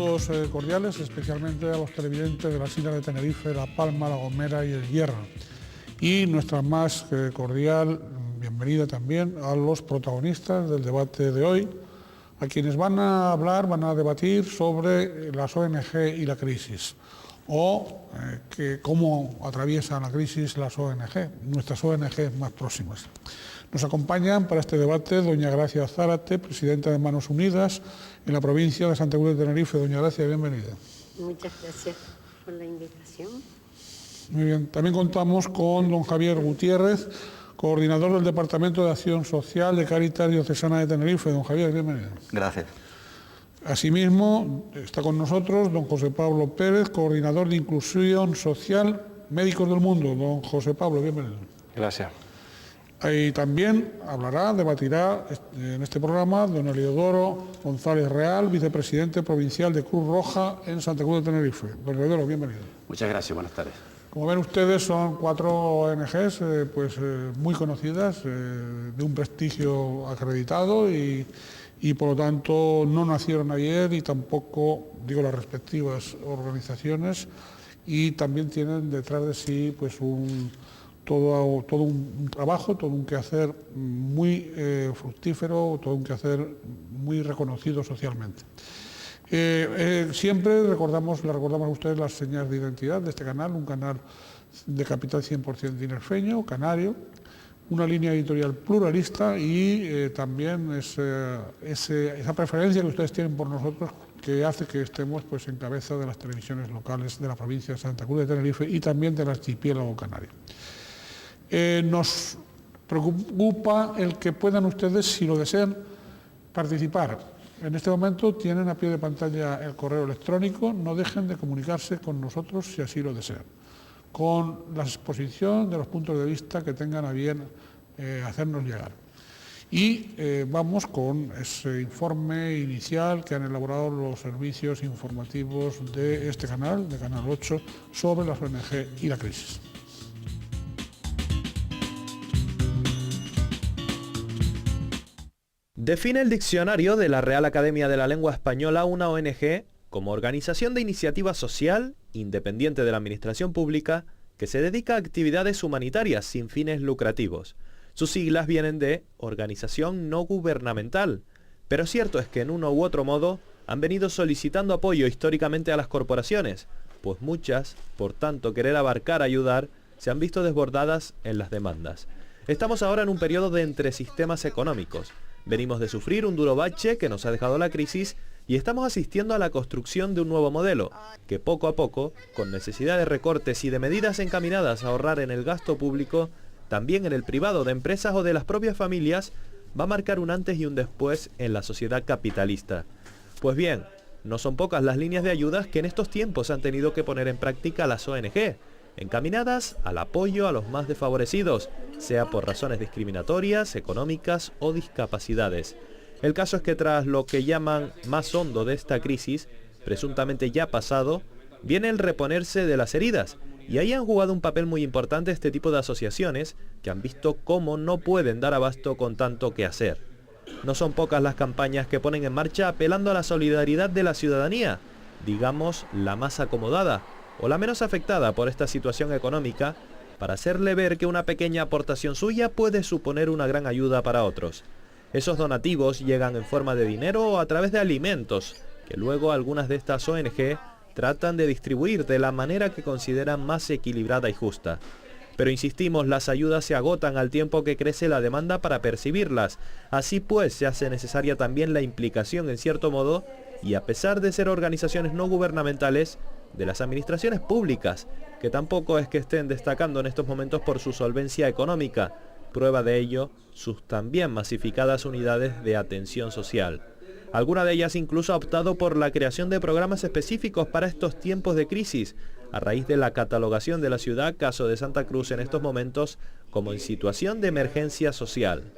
Saludos cordiales, especialmente a los televidentes de las islas de Tenerife, La Palma, La Gomera y El Hierro. Y nuestra más cordial bienvenida también a los protagonistas del debate de hoy, a quienes van a debatir sobre las ONG y la crisis, o cómo atraviesan la crisis las ONG, nuestras ONG más próximas. Nos acompañan para este debate doña Gracia Zárate, presidenta de Manos Unidas en la provincia de Santa Cruz de Tenerife. Doña Gracia, bienvenida. Muchas gracias por la invitación. Muy bien, también contamos con don Javier Gutiérrez, coordinador del Departamento de Acción Social de Cáritas Diocesana de Tenerife. Don Javier, bienvenido. Gracias. Asimismo, está con nosotros don José Pablo Pérez, coordinador de Inclusión Social Médicos del Mundo. Don José Pablo, bienvenido. Gracias. Y también debatirá en este programa don Eliodoro González Real, vicepresidente provincial de Cruz Roja en Santa Cruz de Tenerife. Don Eliodoro, bienvenido. Muchas gracias, buenas tardes. Como ven ustedes, son 4 ONGs muy conocidas, de un prestigio acreditado y por lo tanto no nacieron ayer y tampoco, digo, las respectivas organizaciones, y también tienen detrás de sí todo un trabajo, todo un quehacer muy fructífero, todo un quehacer muy reconocido socialmente. Siempre le recordamos a ustedes las señas de identidad de este canal, un canal de capital 100% tinerfeño, canario, una línea editorial pluralista y también esa preferencia que ustedes tienen por nosotros, que hace que estemos en cabeza de las televisiones locales de la provincia de Santa Cruz de Tenerife y también del archipiélago canario. Nos preocupa el que puedan ustedes, si lo desean, participar. En este momento tienen a pie de pantalla el correo electrónico, no dejen de comunicarse con nosotros si así lo desean, con la exposición de los puntos de vista que tengan a bien hacernos llegar. Y vamos con ese informe inicial que han elaborado los servicios informativos de este canal, de Canal 8, sobre las ONG y la crisis. Define el diccionario de la Real Academia de la Lengua Española una ONG como organización de iniciativa social, independiente de la administración pública, que se dedica a actividades humanitarias sin fines lucrativos. Sus siglas vienen de Organización No Gubernamental, pero cierto es que en uno u otro modo han venido solicitando apoyo históricamente a las corporaciones, pues muchas, por tanto querer abarcar, ayudar, se han visto desbordadas en las demandas. Estamos ahora en un periodo de entresistemas económicos. Venimos de sufrir un duro bache que nos ha dejado la crisis y estamos asistiendo a la construcción de un nuevo modelo, que poco a poco, con necesidad de recortes y de medidas encaminadas a ahorrar en el gasto público, también en el privado de empresas o de las propias familias, va a marcar un antes y un después en la sociedad capitalista. Pues bien, no son pocas las líneas de ayudas que en estos tiempos han tenido que poner en práctica las ONG, encaminadas al apoyo a los más desfavorecidos, sea por razones discriminatorias, económicas o discapacidades. El caso es que tras lo que llaman más hondo de esta crisis, presuntamente ya pasado, viene el reponerse de las heridas, y ahí han jugado un papel muy importante este tipo de asociaciones que han visto cómo no pueden dar abasto con tanto que hacer. No son pocas las campañas que ponen en marcha apelando a la solidaridad de la ciudadanía, digamos la más acomodada, o la menos afectada por esta situación económica, para hacerle ver que una pequeña aportación suya puede suponer una gran ayuda para otros. Esos donativos llegan en forma de dinero o a través de alimentos, que luego algunas de estas ONG tratan de distribuir de la manera que consideran más equilibrada y justa. Pero insistimos, las ayudas se agotan al tiempo que crece la demanda para percibirlas. Así pues, se hace necesaria también la implicación, en cierto modo, y a pesar de ser organizaciones no gubernamentales, de las administraciones públicas, que tampoco es que estén destacando en estos momentos por su solvencia económica. Prueba de ello, sus también masificadas unidades de atención social. Alguna de ellas incluso ha optado por la creación de programas específicos para estos tiempos de crisis, a raíz de la catalogación de la ciudad, caso de Santa Cruz en estos momentos, como en situación de emergencia social.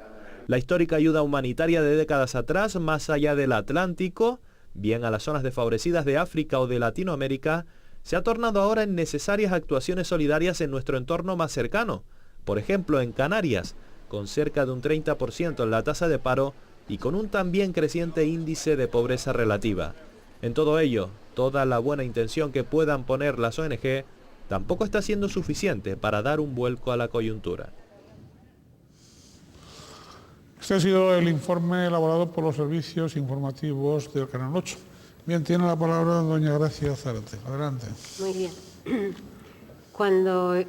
La histórica ayuda humanitaria de décadas atrás, más allá del Atlántico, bien a las zonas desfavorecidas de África o de Latinoamérica, se ha tornado ahora en necesarias actuaciones solidarias en nuestro entorno más cercano, por ejemplo en Canarias, con cerca de un 30% en la tasa de paro y con un también creciente índice de pobreza relativa. En todo ello, toda la buena intención que puedan poner las ONG tampoco está siendo suficiente para dar un vuelco a la coyuntura. Este ha sido el informe elaborado por los servicios informativos del Canal 8. Bien, tiene la palabra doña Gracia Zárate. Adelante. Muy bien.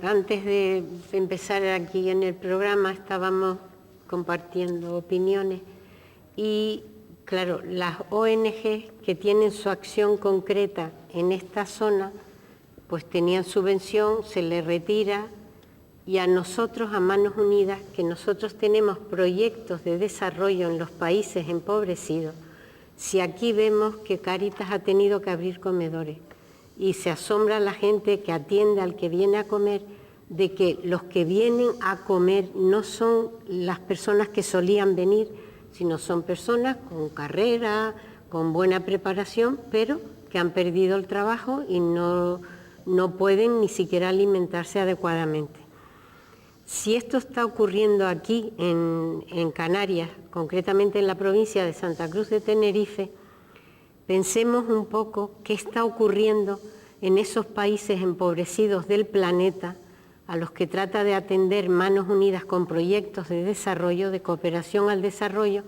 Antes de empezar aquí en el programa estábamos compartiendo opiniones y, claro, las ONG que tienen su acción concreta en esta zona, pues tenían subvención, se les retira, y a nosotros, a Manos Unidas, que nosotros tenemos proyectos de desarrollo en los países empobrecidos, si aquí vemos que Cáritas ha tenido que abrir comedores y se asombra la gente que atiende al que viene a comer, de que los que vienen a comer no son las personas que solían venir, sino son personas con carrera, con buena preparación, pero que han perdido el trabajo y no pueden ni siquiera alimentarse adecuadamente. Si esto está ocurriendo aquí en Canarias, concretamente en la provincia de Santa Cruz de Tenerife, pensemos un poco qué está ocurriendo en esos países empobrecidos del planeta a los que trata de atender Manos Unidas con proyectos de desarrollo, de cooperación al desarrollo,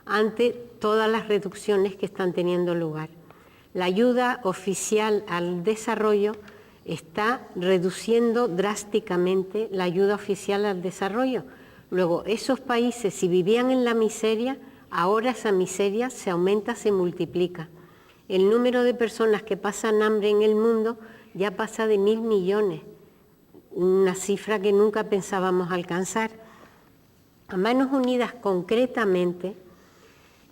ante todas las reducciones que están teniendo lugar. La ayuda oficial al desarrollo está reduciendo drásticamente la ayuda oficial al desarrollo. Luego, esos países, si vivían en la miseria, ahora esa miseria se aumenta, se multiplica. El número de personas que pasan hambre en el mundo ya pasa de 1.000 millones, una cifra que nunca pensábamos alcanzar. A Manos Unidas, concretamente,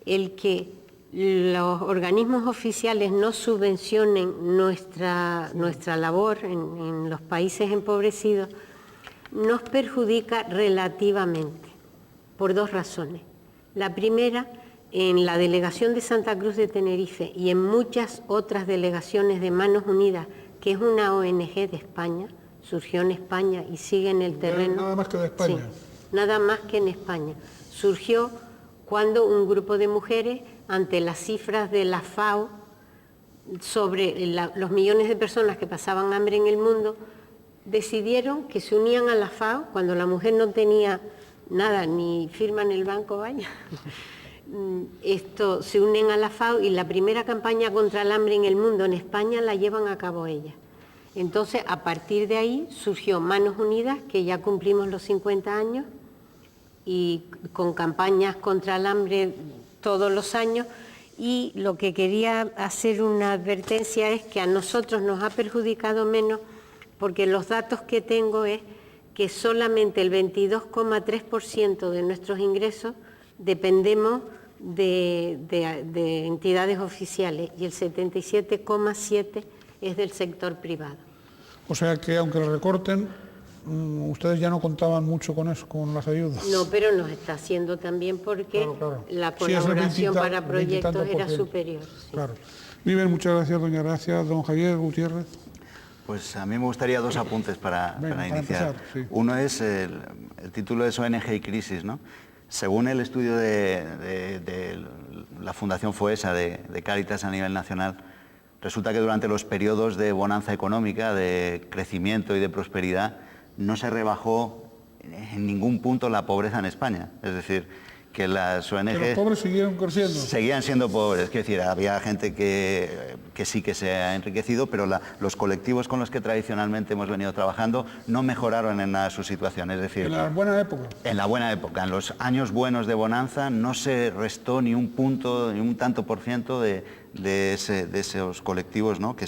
el que los organismos oficiales no subvencionen nuestra labor en los países empobrecidos nos perjudica relativamente, por dos razones. La primera, en la delegación de Santa Cruz de Tenerife y en muchas otras delegaciones de Manos Unidas, que es una ONG de España, surgió en España y sigue en el terreno. Nada más que de España. Sí, nada más que en España. Surgió cuando un grupo de mujeres, ante las cifras de la FAO sobre los millones de personas que pasaban hambre en el mundo, decidieron que se unían a la FAO cuando la mujer no tenía nada, ni firma en el banco, vaya. Se unen a la FAO y la primera campaña contra el hambre en el mundo en España la llevan a cabo ellas. Entonces, a partir de ahí surgió Manos Unidas, que ya cumplimos los 50 años, y con campañas contra el hambre todos los años, y lo que quería hacer una advertencia es que a nosotros nos ha perjudicado menos, porque los datos que tengo es que solamente el 22,3% de nuestros ingresos dependemos de entidades oficiales y el 77,7% es del sector privado. O sea que aunque lo recorten, ustedes ya no contaban mucho con eso, con las ayudas. No, pero nos está haciendo también porque claro. la colaboración para proyectos era superior. Sí. Claro. Muy bien, muchas gracias, doña Gracia. Don Javier Gutiérrez. Pues a mí me gustaría dos apuntes para iniciar. Empezar, sí. Uno es el título es ONG y crisis, ¿no? Según el estudio de la Fundación FOESA de Cáritas a nivel nacional, resulta que durante los periodos de bonanza económica, de crecimiento y de prosperidad, no se rebajó en ningún punto la pobreza en España. Es decir, que las ONG... Que los pobres siguieron creciendo. Seguían siendo pobres. Quiero decir, había gente que sí que se ha enriquecido, pero los colectivos con los que tradicionalmente hemos venido trabajando no mejoraron en nada su situación. Es decir... En la buena época. En la buena época. En los años buenos de bonanza no se restó ni un punto, ni un tanto por ciento de esos colectivos, ¿no?, que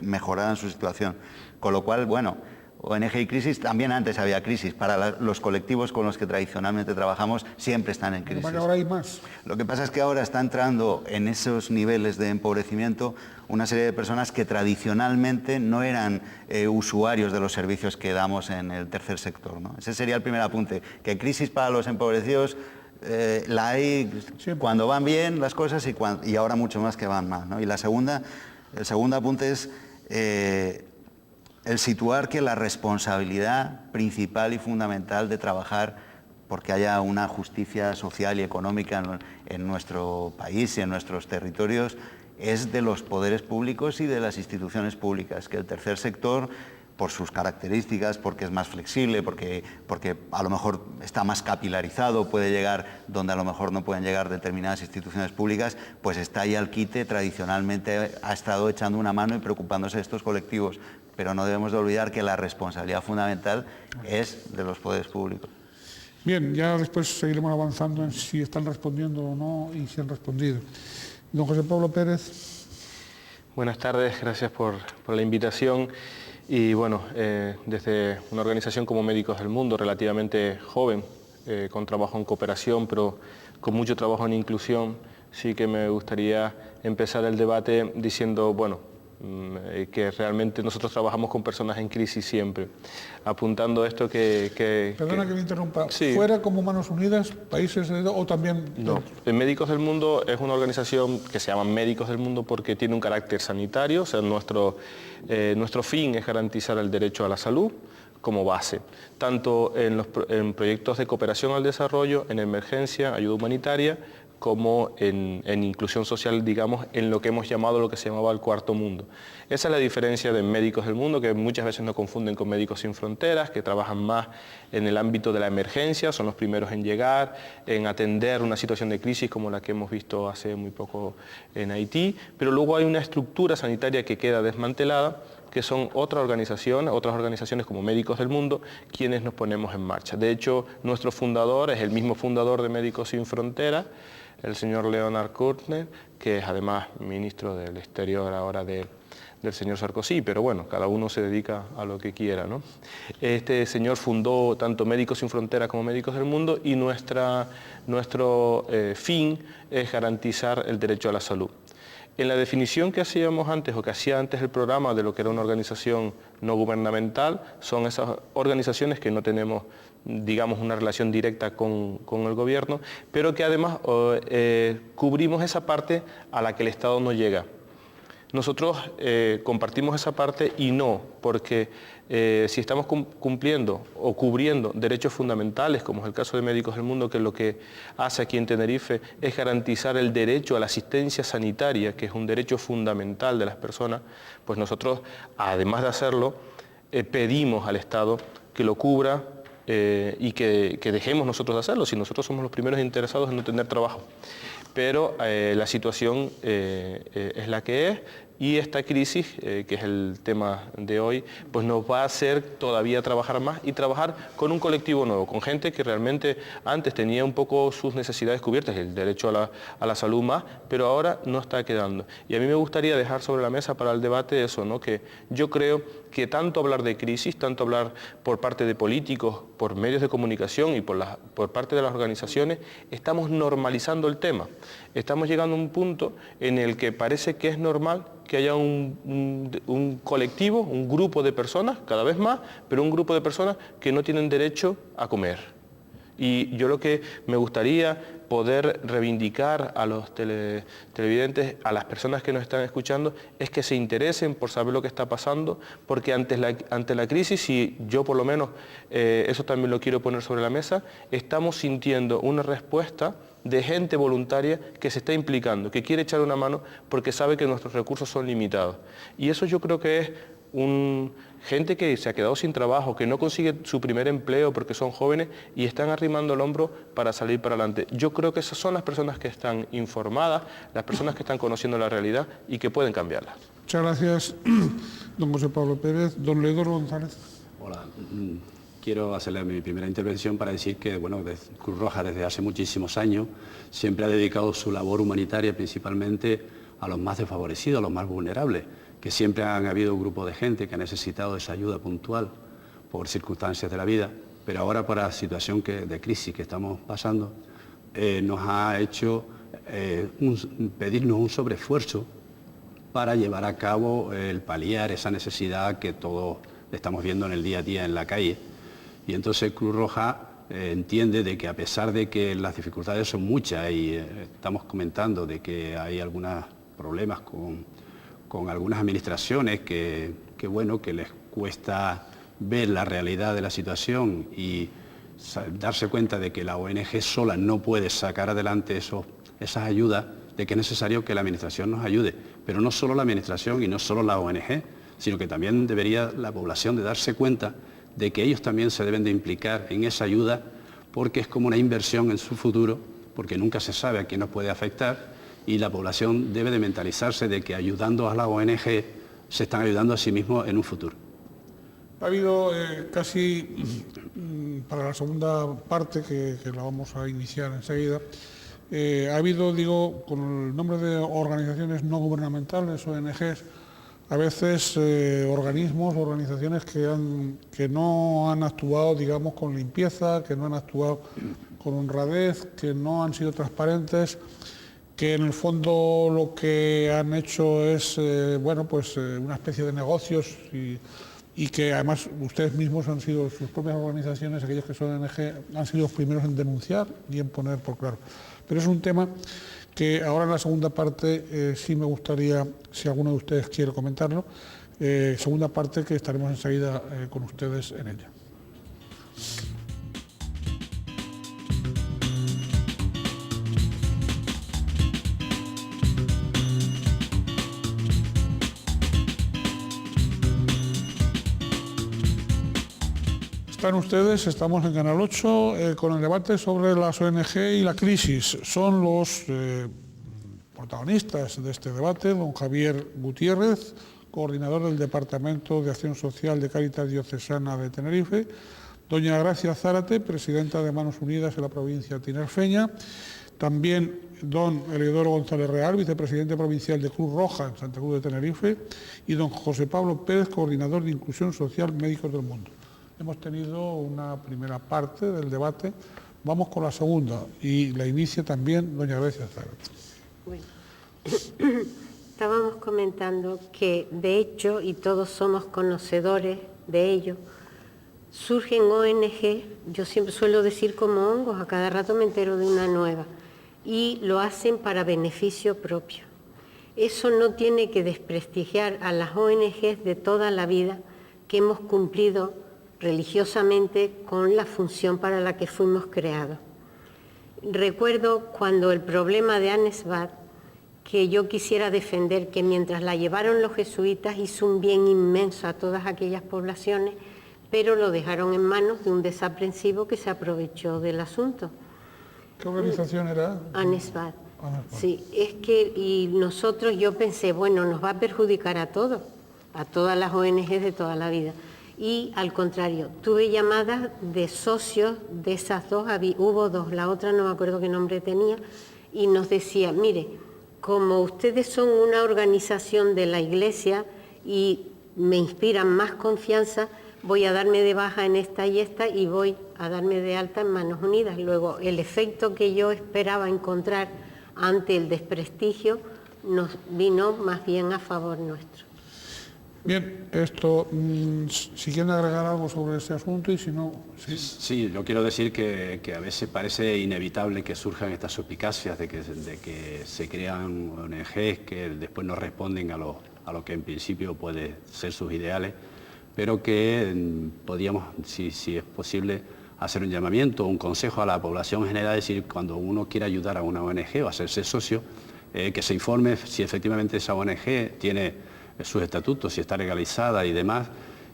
mejoraran su situación. Con lo cual, bueno... ONG y crisis, también antes había crisis. Para los colectivos con los que tradicionalmente trabajamos siempre están en crisis. Ahora hay más. Lo que pasa es que ahora está entrando en esos niveles de empobrecimiento una serie de personas que tradicionalmente no eran usuarios de los servicios que damos en el tercer sector, ¿no? Ese sería el primer apunte, que crisis para los empobrecidos la hay cuando van bien las cosas y ahora mucho más que van mal, ¿no? Y el segundo apunte es... el situar que la responsabilidad principal y fundamental de trabajar porque haya una justicia social y económica en nuestro país y en nuestros territorios es de los poderes públicos y de las instituciones públicas, que el tercer sector, por sus características, porque es más flexible, porque a lo mejor está más capilarizado, puede llegar donde a lo mejor no pueden llegar determinadas instituciones públicas, pues está ahí al quite, tradicionalmente ha estado echando una mano y preocupándose de estos colectivos, pero no debemos de olvidar que la responsabilidad fundamental es de los poderes públicos. Bien, ya después seguiremos avanzando en si están respondiendo o no y si han respondido. Don José Pablo Pérez. Buenas tardes, gracias por la invitación. Y bueno, desde una organización como Médicos del Mundo, relativamente joven, con trabajo en cooperación, pero con mucho trabajo en inclusión, sí que me gustaría empezar el debate diciendo, bueno, que realmente nosotros trabajamos con personas en crisis siempre, apuntando esto que... Perdona que me interrumpa, sí. ¿Fuera como Manos Unidas, países o también...? No, Médicos del Mundo es una organización que se llama Médicos del Mundo porque tiene un carácter sanitario, o sea, nuestro fin es garantizar el derecho a la salud como base, tanto en proyectos de cooperación al desarrollo, en emergencia, ayuda humanitaria, como en inclusión social, digamos, en lo que hemos llamado lo que se llamaba el cuarto mundo. Esa es la diferencia de Médicos del Mundo, que muchas veces nos confunden con Médicos Sin Fronteras, que trabajan más en el ámbito de la emergencia, son los primeros en llegar, en atender una situación de crisis como la que hemos visto hace muy poco en Haití, pero luego hay una estructura sanitaria que queda desmantelada, que son otras organizaciones como Médicos del Mundo, quienes nos ponemos en marcha. De hecho, nuestro fundador es el mismo fundador de Médicos Sin Fronteras, el señor Leonard Courtner, que es además ministro del Exterior ahora del señor Sarkozy, pero bueno, cada uno se dedica a lo que quiera, ¿no? Este señor fundó tanto Médicos Sin Fronteras como Médicos del Mundo y nuestro fin es garantizar el derecho a la salud. En la definición que hacíamos antes o que hacía antes el programa de lo que era una organización no gubernamental, son esas organizaciones que no tenemos, digamos, una relación directa con el gobierno, pero que además cubrimos esa parte a la que el Estado no llega. Nosotros compartimos esa parte y no, porque si estamos cumpliendo o cubriendo derechos fundamentales, como es el caso de Médicos del Mundo, que lo que hace aquí en Tenerife es garantizar el derecho a la asistencia sanitaria, que es un derecho fundamental de las personas, pues nosotros, además de hacerlo, pedimos al Estado que lo cubra y que dejemos nosotros de hacerlo, si nosotros somos los primeros interesados en no tener trabajo. Pero la situación es la que es y esta crisis, que es el tema de hoy, pues nos va a hacer todavía trabajar más y trabajar con un colectivo nuevo, con gente que realmente antes tenía un poco sus necesidades cubiertas, el derecho a la salud más, pero ahora no está quedando. Y a mí me gustaría dejar sobre la mesa para el debate eso, ¿no? Que yo creo que tanto hablar de crisis, tanto hablar por parte de políticos, por medios de comunicación y por parte de las organizaciones, estamos normalizando el tema. Estamos llegando a un punto en el que parece que es normal que haya un colectivo, un grupo de personas, cada vez más, pero un grupo de personas que no tienen derecho a comer. Y yo lo que me gustaría poder reivindicar a los televidentes, a las personas que nos están escuchando, es que se interesen por saber lo que está pasando, porque ante la crisis, y yo por lo menos eso también lo quiero poner sobre la mesa, estamos sintiendo una respuesta de gente voluntaria que se está implicando, que quiere echar una mano porque sabe que nuestros recursos son limitados. Y eso yo creo que es gente que se ha quedado sin trabajo, que no consigue su primer empleo porque son jóvenes y están arrimando el hombro para salir para adelante. Yo creo que esas son las personas que están informadas, las personas que están conociendo la realidad y que pueden cambiarla. Muchas gracias, don José Pablo Pérez. Don Leodor González. Hola. Quiero hacerle mi primera intervención para decir que bueno, Cruz Roja desde hace muchísimos años siempre ha dedicado su labor humanitaria principalmente a los más desfavorecidos, a los más vulnerables, que siempre han habido un grupo de gente que ha necesitado esa ayuda puntual por circunstancias de la vida, pero ahora por la situación de crisis que estamos pasando, nos ha hecho pedirnos un sobreesfuerzo para llevar a cabo el paliar esa necesidad que todos estamos viendo en el día a día en la calle. Y entonces Cruz Roja entiende de que a pesar de que las dificultades son muchas y estamos comentando de que hay algunos problemas con algunas administraciones que les cuesta ver la realidad de la situación y darse cuenta de que la ONG sola no puede sacar adelante esas ayudas, de que es necesario que la administración nos ayude. pero no solo la Administración y no solo la ONG, sino que también debería la población de darse cuenta de que ellos también se deben de implicar en esa ayuda, porque es como una inversión en su futuro, porque nunca se sabe a quién nos puede afectar, y la población debe de mentalizarse de que ayudando a la ONG se están ayudando a sí mismos en un futuro. Ha habido casi, para la segunda parte, que la vamos a iniciar enseguida, ha habido, digo, con el nombre de organizaciones no gubernamentales, ONGs, a veces organismos, organizaciones que no han actuado, digamos, con limpieza, que no han actuado con honradez, que no han sido transparentes, que en el fondo lo que han hecho es, una especie de negocios y que además ustedes mismos han sido, sus propias organizaciones, aquellos que son ONG, han sido los primeros en denunciar y en poner por claro. Pero es un tema que ahora en la segunda parte sí me gustaría, si alguno de ustedes quiere comentarlo, segunda parte que estaremos enseguida con ustedes en ella. Están ustedes, estamos en Canal 8 con el debate sobre las ONG y la crisis. Son los protagonistas de este debate, don Javier Gutiérrez, coordinador del Departamento de Acción Social de Cáritas Diocesana de Tenerife, doña Gracia Zárate, presidenta de Manos Unidas en la provincia tinerfeña, también don Eleodoro González Real, vicepresidente provincial de Cruz Roja en Santa Cruz de Tenerife, y don José Pablo Pérez, coordinador de Inclusión Social Médicos del Mundo. Hemos tenido una primera parte del debate, vamos con la segunda y la inicia también doña Gracia Zárate. Bueno, estábamos comentando que de hecho, y todos somos conocedores de ello, surgen ONG, yo siempre suelo decir como hongos, a cada rato me entero de una nueva, y lo hacen para beneficio propio. Eso no tiene que desprestigiar a las ONGs de toda la vida que hemos cumplido religiosamente con la función para la que fuimos creados. Recuerdo cuando el problema de Ansbach, que yo quisiera defender que mientras la llevaron los jesuitas hizo un bien inmenso a todas aquellas poblaciones, pero lo dejaron en manos de un desaprensivo que se aprovechó del asunto. ¿Qué organización era? Ansbach. Sí, es que y nosotros, yo pensé, bueno, nos va a perjudicar a todos, a todas las ONGs de toda la vida. Y al contrario, tuve llamadas de socios de esas dos, hubo dos, la otra no me acuerdo qué nombre tenía, y nos decía, mire, como ustedes son una organización de la Iglesia y me inspiran más confianza, voy a darme de baja en esta y voy a darme de alta en Manos Unidas. Luego, el efecto que yo esperaba encontrar ante el desprestigio nos vino más bien a favor nuestro. Bien, esto, si quieren agregar algo sobre ese asunto y si no... Sí, yo quiero decir que a veces parece inevitable que surjan estas suspicacias de que se crean ONGs que después no responden a lo que en principio puede ser sus ideales, pero que podíamos, si es posible, hacer un llamamiento, un consejo a la población en general, es decir, cuando uno quiere ayudar a una ONG o hacerse socio, que se informe si efectivamente esa ONG tiene sus estatutos, si está legalizada y demás,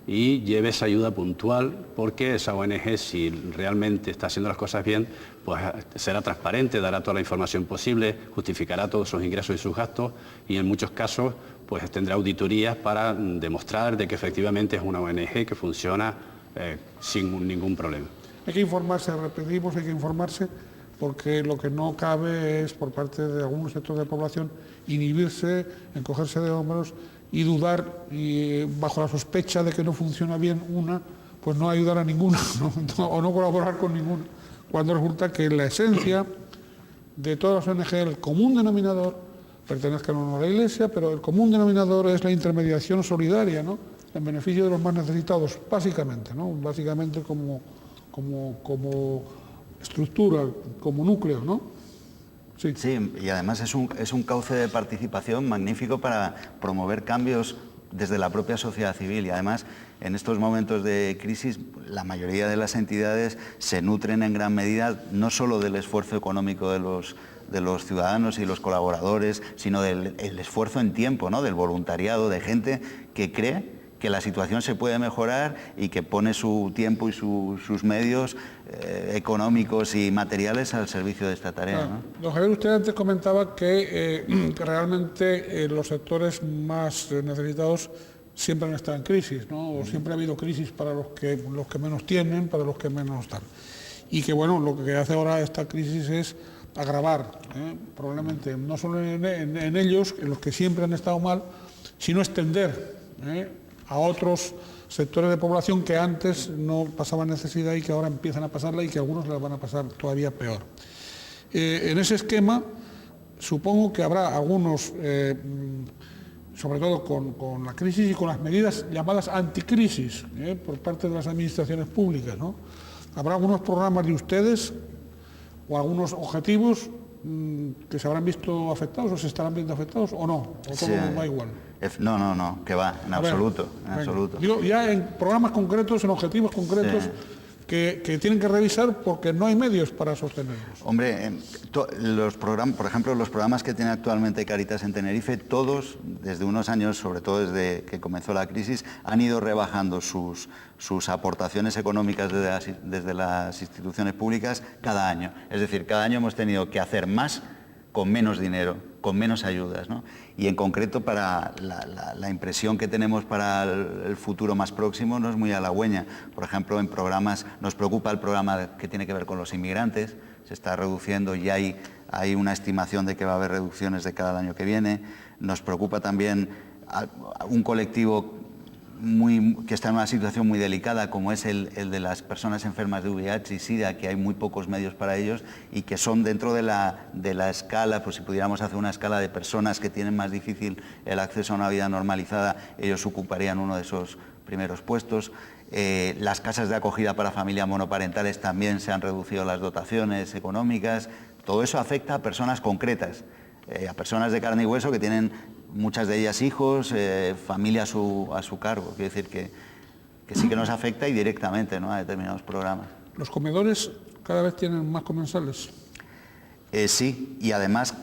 y lleve esa ayuda puntual, porque esa ONG, si realmente está haciendo las cosas bien, pues será transparente, dará toda la información posible, justificará todos sus ingresos y sus gastos, y en muchos casos pues tendrá auditorías para demostrar de que efectivamente es una ONG que funciona sin ningún problema. Hay que informarse, repetimos, hay que informarse, porque lo que no cabe es, por parte de algunos sectores de la población, inhibirse, encogerse de hombros y dudar, y bajo la sospecha de que no funciona bien una, pues no ayudar a ninguna, o no colaborar con ninguna, cuando resulta que la esencia de todas las ONG, el común denominador, pertenezcan o no a la Iglesia, pero el común denominador es la intermediación solidaria, ¿no?, en beneficio de los más necesitados, básicamente, ¿no?, básicamente como estructura, como núcleo, ¿no? Sí. Sí, y además es un cauce de participación magnífico para promover cambios desde la propia sociedad civil, y además en estos momentos de crisis la mayoría de las entidades se nutren en gran medida no solo del esfuerzo económico de los de los ciudadanos y los colaboradores, sino del el esfuerzo en tiempo, ¿no? Del voluntariado, de gente que cree que la situación se puede mejorar y que pone su tiempo y sus medios económicos y materiales al servicio de esta tarea, ¿no? Don Javier, usted antes comentaba que realmente los sectores más necesitados siempre han estado en crisis, ¿no? O siempre ha habido crisis para los que menos tienen, para los que menos están. Y que bueno, lo que hace ahora esta crisis es agravar, probablemente, no solo en ellos, en los que siempre han estado mal, sino extender a otros sectores de población que antes no pasaban necesidad y que ahora empiezan a pasarla y que algunos la van a pasar todavía peor. En ese esquema, supongo que habrá algunos, sobre todo con la crisis y con las medidas llamadas anticrisis por parte de las administraciones públicas, ¿no? Habrá algunos programas de ustedes o algunos objetivos que se habrán visto afectados o se estarán viendo afectados o no, o todo va igual. No, que va, en absoluto. Digo, ya en programas concretos, en objetivos concretos que tienen que revisar porque no hay medios para sostenerlos. Hombre, los programas, por ejemplo, los programas que tiene actualmente Cáritas en Tenerife, todos, desde unos años, sobre todo desde que comenzó la crisis, han ido rebajando sus aportaciones económicas desde las instituciones públicas cada año. Es decir, cada año hemos tenido que hacer más con menos dinero, con menos ayudas, ¿no? Y en concreto para la impresión que tenemos para el futuro más próximo no es muy halagüeña. Por ejemplo, en programas, nos preocupa el programa que tiene que ver con los inmigrantes, se está reduciendo y hay una estimación de que va a haber reducciones de cada año que viene. Nos preocupa también un colectivo que está en una situación muy delicada, como es el de las personas enfermas de VIH y SIDA, que hay muy pocos medios para ellos y que son dentro de la escala, pues si pudiéramos hacer una escala de personas que tienen más difícil el acceso a una vida normalizada, ellos ocuparían uno de esos primeros puestos. Las casas de acogida para familias monoparentales también se han reducido las dotaciones económicas. Todo eso afecta a personas concretas, a personas de carne y hueso que tienen muchas de ellas hijos, familia a su cargo. Quiere decir que sí que nos afecta y directamente, ¿no?, a determinados programas. ¿Los comedores cada vez tienen más comensales? Sí, y además,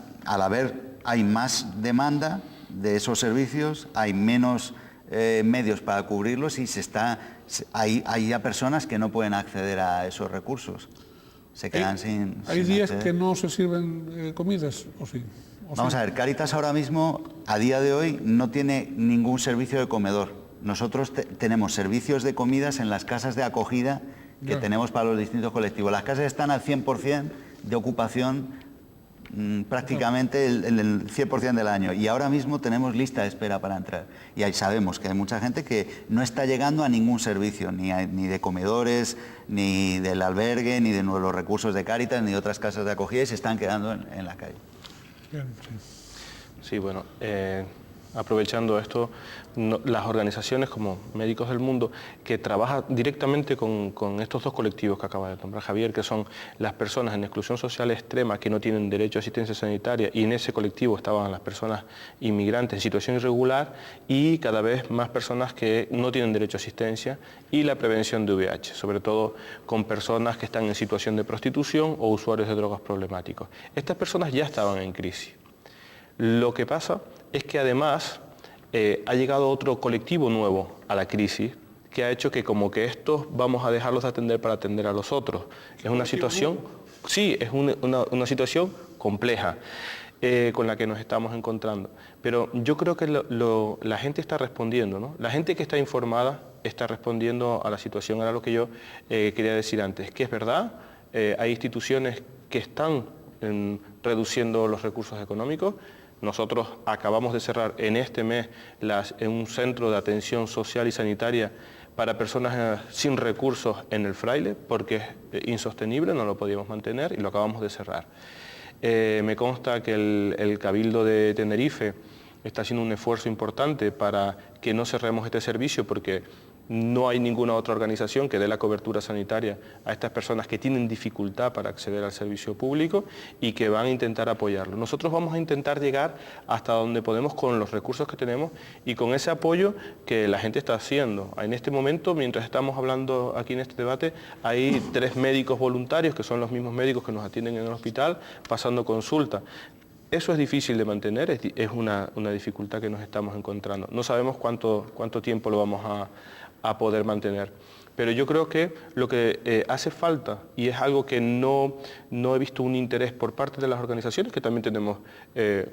hay más demanda de esos servicios, hay menos medios para cubrirlos y hay ya personas que no pueden acceder a esos recursos. Se quedan sin días acceder. Que no se sirven comidas, ¿o sí? Vamos a ver, Cáritas ahora mismo, a día de hoy, no tiene ningún servicio de comedor. Nosotros tenemos servicios de comidas en las casas de acogida que tenemos para los distintos colectivos. Las casas están al 100% de ocupación prácticamente el 100% del año. Y ahora mismo tenemos lista de espera para entrar. Y ahí sabemos que hay mucha gente que no está llegando a ningún servicio, ni de comedores, ni del albergue, ni de los recursos de Cáritas, ni de otras casas de acogida, y se están quedando en la calle. Sí, bueno, aprovechando esto, las organizaciones como Médicos del Mundo, que trabajan directamente con estos dos colectivos que acaba de nombrar Javier, que son las personas en exclusión social extrema que no tienen derecho a asistencia sanitaria, y en ese colectivo estaban las personas inmigrantes en situación irregular y cada vez más personas que no tienen derecho a asistencia, y la prevención de VIH, sobre todo con personas que están en situación de prostitución o usuarios de drogas problemáticos. Estas personas ya estaban en crisis. Lo que pasa es que además ha llegado otro colectivo nuevo a la crisis que ha hecho que como que estos vamos a dejarlos de atender para atender a los otros. Es una situación, sí, es una situación compleja con la que nos estamos encontrando. Pero yo creo que la gente está respondiendo, ¿no? La gente que está informada está respondiendo a la situación. Era lo que yo quería decir antes, que es verdad, hay instituciones que están reduciendo los recursos económicos. Nosotros acabamos de cerrar en este mes en un centro de atención social y sanitaria para personas sin recursos en el Fraile, porque es insostenible, no lo podíamos mantener y lo acabamos de cerrar. Me consta que el Cabildo de Tenerife está haciendo un esfuerzo importante para que no cerremos este servicio, porque No hay ninguna otra organización que dé la cobertura sanitaria a estas personas que tienen dificultad para acceder al servicio público y que van a intentar apoyarlo. Nosotros vamos a intentar llegar hasta donde podemos con los recursos que tenemos y con ese apoyo que la gente está haciendo. En este momento, mientras estamos hablando aquí en este debate, hay 3 médicos voluntarios, que son los mismos médicos que nos atienden en el hospital, pasando consulta. Eso es difícil de mantener, es una dificultad que nos estamos encontrando. No sabemos cuánto tiempo lo vamos a poder mantener. Pero yo creo que lo que hace falta, y es algo que no he visto un interés por parte de las organizaciones, que también tenemos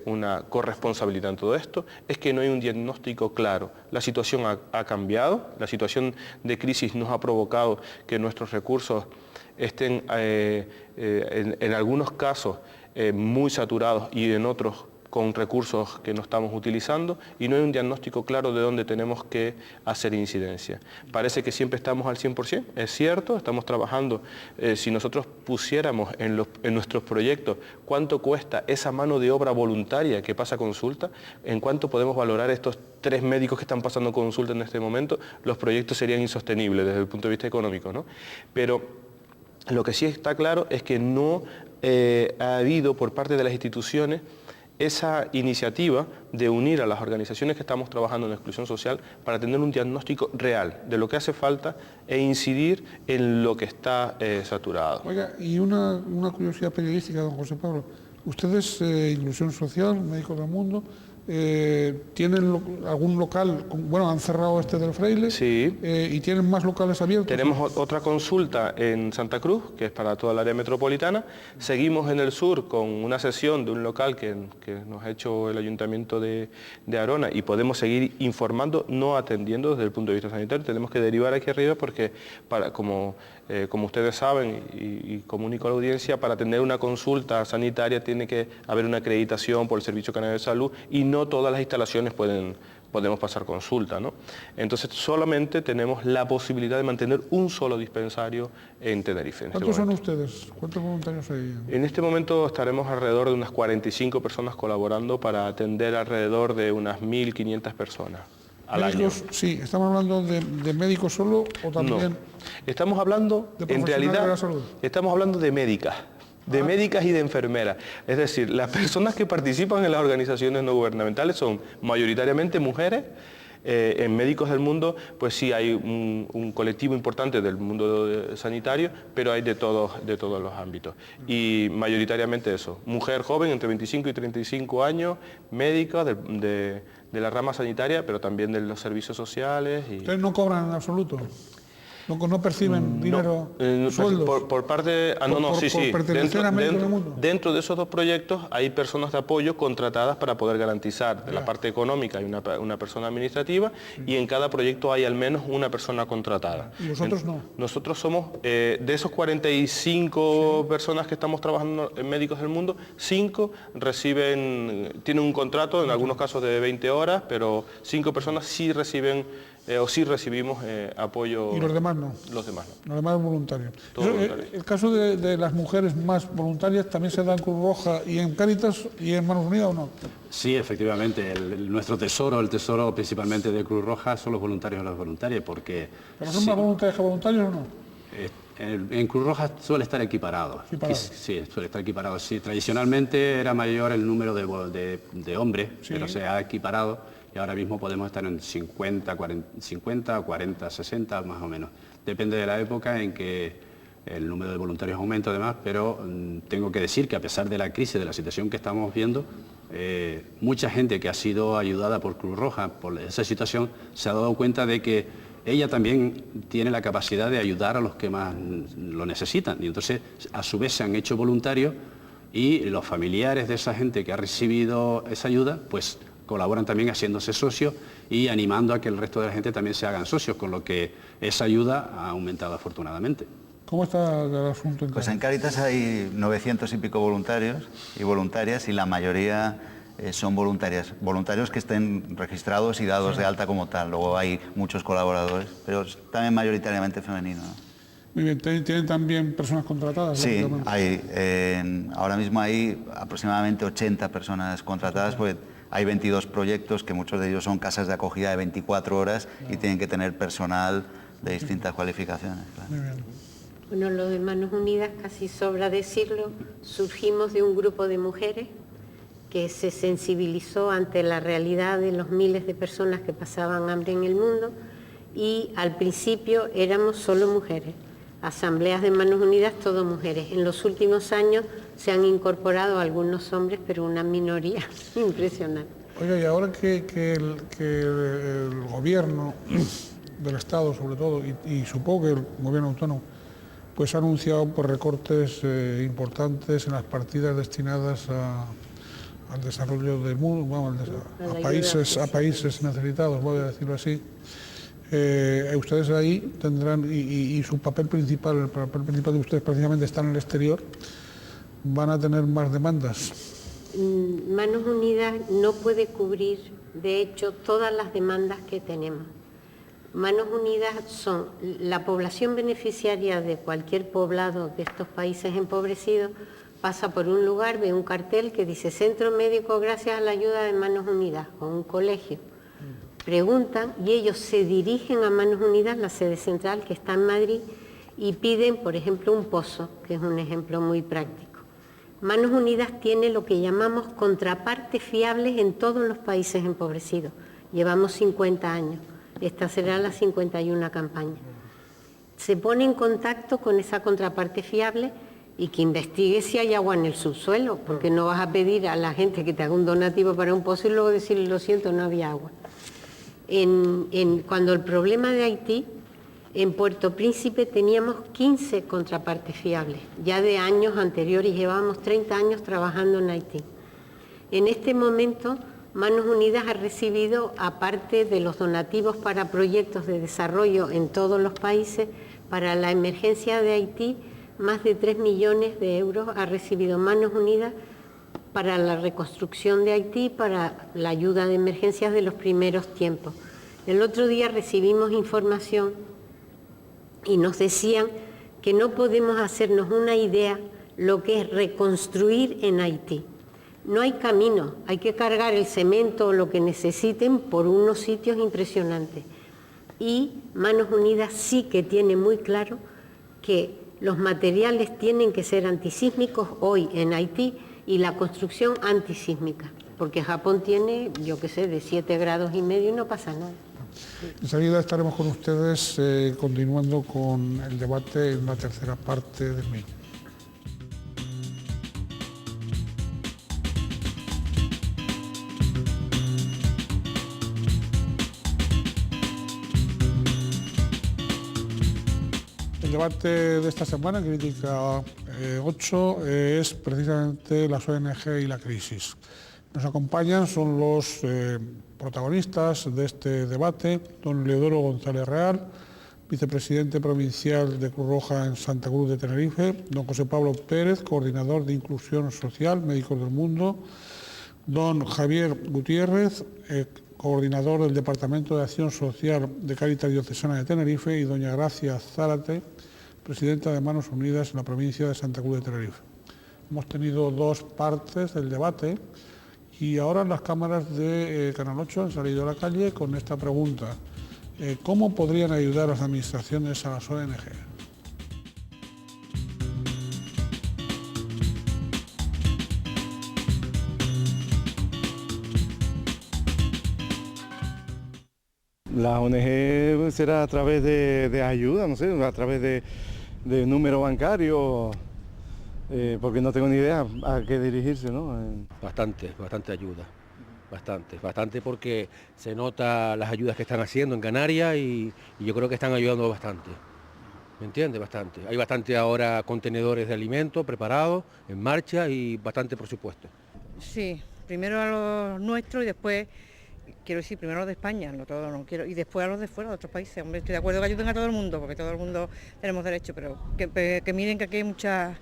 una corresponsabilidad en todo esto, es que no hay un diagnóstico claro. La situación ha cambiado, la situación de crisis nos ha provocado que nuestros recursos estén en algunos casos muy saturados y en otros con recursos que no estamos utilizando, y no hay un diagnóstico claro de dónde tenemos que hacer incidencia. Parece que siempre estamos al 100%, es cierto, estamos trabajando. Si nosotros pusiéramos en nuestros proyectos cuánto cuesta esa mano de obra voluntaria que pasa consulta, en cuánto podemos valorar estos 3 médicos que están pasando consulta en este momento, los proyectos serían insostenibles desde el punto de vista económico, ¿no? Pero lo que sí está claro es que no ha habido por parte de las instituciones esa iniciativa de unir a las organizaciones que estamos trabajando en la exclusión social para tener un diagnóstico real de lo que hace falta e incidir en lo que está saturado. Oiga, y una curiosidad periodística, don José Pablo. Ustedes, Inclusión Social, Médicos del Mundo, ¿tienen algún local? Bueno, han cerrado este del Fraile. Sí. ¿Y tienen más locales abiertos? Tenemos otra consulta en Santa Cruz, que es para toda el área metropolitana. Seguimos en el sur con una sesión de un local que nos ha hecho el Ayuntamiento de Arona, y podemos seguir informando, no atendiendo desde el punto de vista sanitario. Tenemos que derivar aquí arriba porque, como ustedes saben y comunico a la audiencia, para tener una consulta sanitaria tiene que haber una acreditación por el Servicio Canario de Salud, y no todas las instalaciones podemos pasar consulta, ¿no? Entonces solamente tenemos la posibilidad de mantener un solo dispensario en Tenerife. ¿Cuántos son ustedes? ¿Cuántos voluntarios hay? En este momento estaremos alrededor de unas 45 personas colaborando para atender alrededor de unas 1.500 personas al año. Sí, ¿estamos hablando de médicos solo o también...? No, estamos hablando, en realidad, de la salud? Estamos hablando de médicas. De médicas y de enfermeras. Es decir, las personas que participan en las organizaciones no gubernamentales son mayoritariamente mujeres. En Médicos del Mundo, pues sí hay un colectivo importante del mundo sanitario, pero hay de todos los ámbitos. Y mayoritariamente eso, mujer joven entre 25 y 35 años, médica de la rama sanitaria, pero también de los servicios sociales. ¿Ustedes no cobran en absoluto? ¿No perciben dinero, sueldos? Por parte... sí. ¿Pertenecer a Médicos del Mundo? Dentro de esos 2 proyectos hay personas de apoyo contratadas para poder garantizar de la parte económica, hay una persona administrativa, y en cada proyecto hay al menos una persona contratada. ¿Y vosotros no? Nosotros somos, de esos 45 personas que estamos trabajando en Médicos del Mundo, 5 tienen un contrato, en algunos casos de 20 horas, pero 5 personas sí reciben sí recibimos apoyo. ¿Y los demás no? Los demás no. Los demás voluntarios. Voluntario. El caso de las mujeres más voluntarias también se da en Cruz Roja y en Cáritas y en Manos Unidas, ¿o no? Sí, efectivamente. Nuestro tesoro, el tesoro principalmente de Cruz Roja, son los voluntarios y las voluntarias, porque... ¿Pero son más voluntarios que voluntarios o no? En Cruz Roja suele estar equiparado. Sí, suele estar equipado. Sí, tradicionalmente era mayor el número de hombres, sí, pero se ha equiparado. Y ahora mismo podemos estar en 50, 40, 60 más o menos. Depende de la época en que el número de voluntarios aumenta además, pero tengo que decir que a pesar de la crisis, de la situación que estamos viendo, mucha gente que ha sido ayudada por Cruz Roja por esa situación se ha dado cuenta de que ella también tiene la capacidad de ayudar a los que más lo necesitan. Y entonces, a su vez, se han hecho voluntarios, y los familiares de esa gente que ha recibido esa ayuda, pues colaboran también haciéndose socios y animando a que el resto de la gente también se hagan socios, con lo que esa ayuda ha aumentado afortunadamente. ¿Cómo está el asunto? Pues en Cáritas hay 900 y pico voluntarios y voluntarias, y la mayoría son voluntarios que estén registrados y dados de alta como tal. Luego hay muchos colaboradores, pero también mayoritariamente femenino, ¿no? Muy bien, ¿tienen también personas contratadas? Sí, ahora mismo hay aproximadamente 80 personas contratadas, porque hay 22 proyectos que muchos de ellos son casas de acogida de 24 horas y tienen que tener personal de distintas cualificaciones. Claro. Muy bien. Bueno, lo de Manos Unidas, casi sobra decirlo, surgimos de un grupo de mujeres que se sensibilizó ante la realidad de los miles de personas que pasaban hambre en el mundo, y al principio éramos solo mujeres. Asambleas de Manos Unidas, todo mujeres. En los últimos años se han incorporado algunos hombres, pero una minoría impresionante. Oiga, y ahora que el gobierno del Estado, sobre todo, y supongo que el gobierno autónomo, pues ha anunciado por recortes importantes en las partidas destinadas al desarrollo del mundo, vamos, a países necesitados, voy a decirlo así. Ustedes ahí tendrán, y su papel principal, el papel principal de ustedes precisamente está en el exterior, van a tener más demandas. Manos Unidas no puede cubrir, de hecho, todas las demandas que tenemos. Manos Unidas son la población beneficiaria de cualquier poblado de estos países empobrecidos, pasa por un lugar, ve un cartel que dice Centro Médico gracias a la ayuda de Manos Unidas, o un colegio. Preguntan y ellos se dirigen a Manos Unidas, la sede central que está en Madrid, y piden, por ejemplo, un pozo, que es un ejemplo muy práctico. Manos Unidas tiene lo que llamamos contrapartes fiables en todos los países empobrecidos. Llevamos 50 años. Esta será la 51 campaña. Se pone en contacto con esa contraparte fiable y que investigue si hay agua en el subsuelo, porque no vas a pedir a la gente que te haga un donativo para un pozo y luego decirle, lo siento, no había agua. Cuando el problema de Haití, en Puerto Príncipe teníamos 15 contrapartes fiables, ya de años anteriores, llevábamos 30 años trabajando en Haití. En este momento, Manos Unidas ha recibido, aparte de los donativos para proyectos de desarrollo en todos los países, para la emergencia de Haití, más de 3 millones de euros ha recibido Manos Unidas para la reconstrucción de Haití, para la ayuda de emergencias de los primeros tiempos. El otro día recibimos información y nos decían que no podemos hacernos una idea lo que es reconstruir en Haití. No hay camino, hay que cargar el cemento o lo que necesiten por unos sitios impresionantes. Y Manos Unidas sí que tiene muy claro que los materiales tienen que ser antisísmicos hoy en Haití y la construcción antisísmica, porque Japón tiene, yo qué sé, de 7,5 grados y no pasa nada. Enseguida estaremos con ustedes continuando con el debate en la tercera parte del mismo. El debate de esta semana, Crítica 8, es precisamente las ONG y la crisis. Nos acompañan, son los protagonistas de este debate, don Leodoro González Real, vicepresidente provincial de Cruz Roja en Santa Cruz de Tenerife, don José Pablo Pérez, coordinador de Inclusión Social, Médicos del Mundo, don Javier Gutiérrez, coordinador del Departamento de Acción Social de Cáritas Diocesana de Tenerife, y doña Gracia Zárate, presidenta de Manos Unidas en la provincia de Santa Cruz de Tenerife. Hemos tenido dos partes del debate y ahora las cámaras de Canal 8 han salido a la calle con esta pregunta. ¿Cómo podrían ayudar las administraciones a las ONG? La ONG será a través de ayuda, no sé, a través de número bancario, porque no tengo ni idea a qué dirigirse, ¿no? Bastante ayuda, bastante porque se nota las ayudas que están haciendo en Canarias y yo creo que están ayudando bastante, ¿me entiendes? Bastante. Hay bastante ahora contenedores de alimentos preparados, en marcha y bastante presupuesto. Sí, primero a los nuestros y después, quiero decir, primero a los de España, y después a los de fuera, de otros países. Hombre, estoy de acuerdo que ayuden a todo el mundo, porque todo el mundo tenemos derecho, pero que miren que aquí hay mucha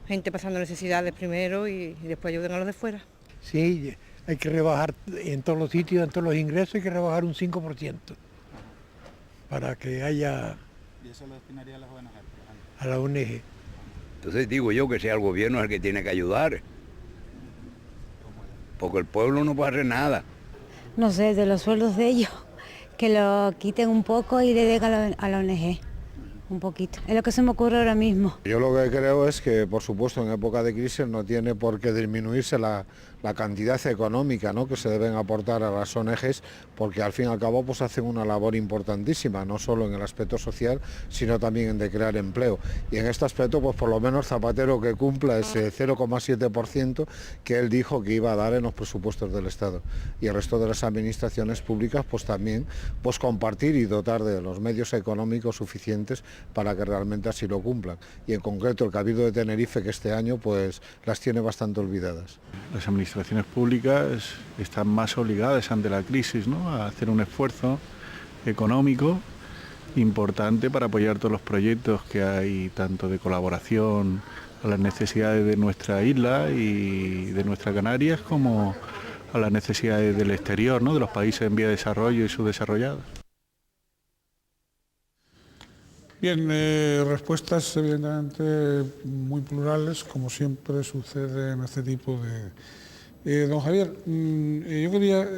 gente pasando necesidades primero y después ayuden a los de fuera. Sí, hay que rebajar en todos los sitios, en todos los ingresos, hay que rebajar un 5% para que haya... ¿Y eso lo destinaría a las ONG? A la ONG. Entonces digo yo que sea el gobierno el que tiene que ayudar. porque el pueblo no puede hacer nada. No sé, de los sueldos de ellos, que lo quiten un poco y le den a la ONG. Un poquito, es lo que se me ocurre ahora mismo. Yo lo que creo es que, por supuesto, en época de crisis no tiene por qué disminuirse la cantidad económica, ¿no?, que se deben aportar a las ONGs, porque al fin y al cabo pues hacen una labor importantísima, no solo en el aspecto social, sino también en de crear empleo. Y en este aspecto, pues por lo menos Zapatero que cumpla ese 0,7% que él dijo que iba a dar en los presupuestos del Estado. Y el resto de las administraciones públicas, pues también pues compartir y dotar de los medios económicos suficientes para que realmente así lo cumplan. Y en concreto el Cabildo de Tenerife, que este año pues las tiene bastante olvidadas. Las administraciones públicas están más obligadas ante la crisis, ¿no?, a hacer un esfuerzo económico importante para apoyar todos los proyectos que hay, tanto de colaboración a las necesidades de nuestra isla y de nuestras Canarias, como a las necesidades del exterior, ¿no?, de los países en vía de desarrollo y subdesarrollados. Bien, respuestas evidentemente muy plurales, como siempre sucede en este tipo de... don Javier, yo quería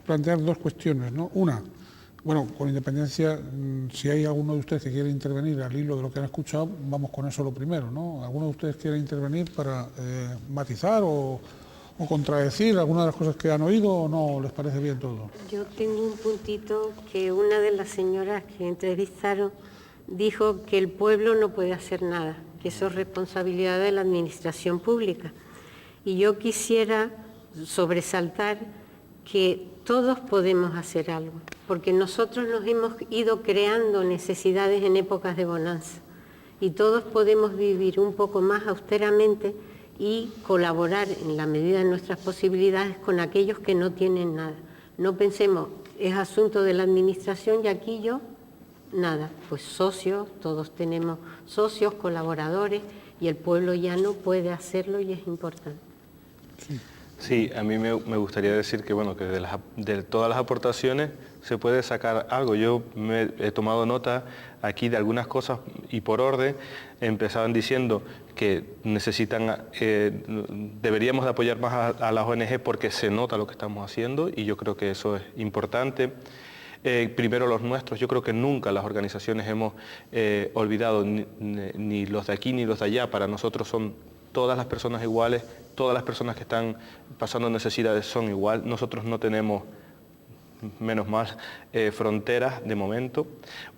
plantear dos cuestiones, ¿no? Una, bueno, con independencia, si hay alguno de ustedes que quiere intervenir al hilo de lo que han escuchado, vamos con eso lo primero, ¿no? ¿Alguno de ustedes quiere intervenir para matizar o contradecir alguna de las cosas que han oído, o no les parece bien todo? Yo tengo un puntito que una de las señoras que entrevistaron dijo que el pueblo no puede hacer nada, que eso es responsabilidad de la administración pública. Y yo quisiera sobresaltar que todos podemos hacer algo, porque nosotros nos hemos ido creando necesidades en épocas de bonanza y todos podemos vivir un poco más austeramente y colaborar en la medida de nuestras posibilidades con aquellos que no tienen nada. No pensemos, es asunto de la administración y aquí yo, nada, pues socios, todos tenemos socios, colaboradores y el pueblo ya no puede hacerlo y es importante. Sí, a mí me gustaría decir que, bueno, que de todas las aportaciones se puede sacar algo. Yo he tomado nota aquí de algunas cosas y por orden empezaban diciendo que deberíamos de apoyar más a las ONG porque se nota lo que estamos haciendo y yo creo que eso es importante. Primero los nuestros, yo creo que nunca las organizaciones hemos olvidado ni los de aquí ni los de allá. Para nosotros son todas las personas iguales, todas las personas que están pasando necesidades son igual. Nosotros no tenemos, menos mal, fronteras de momento.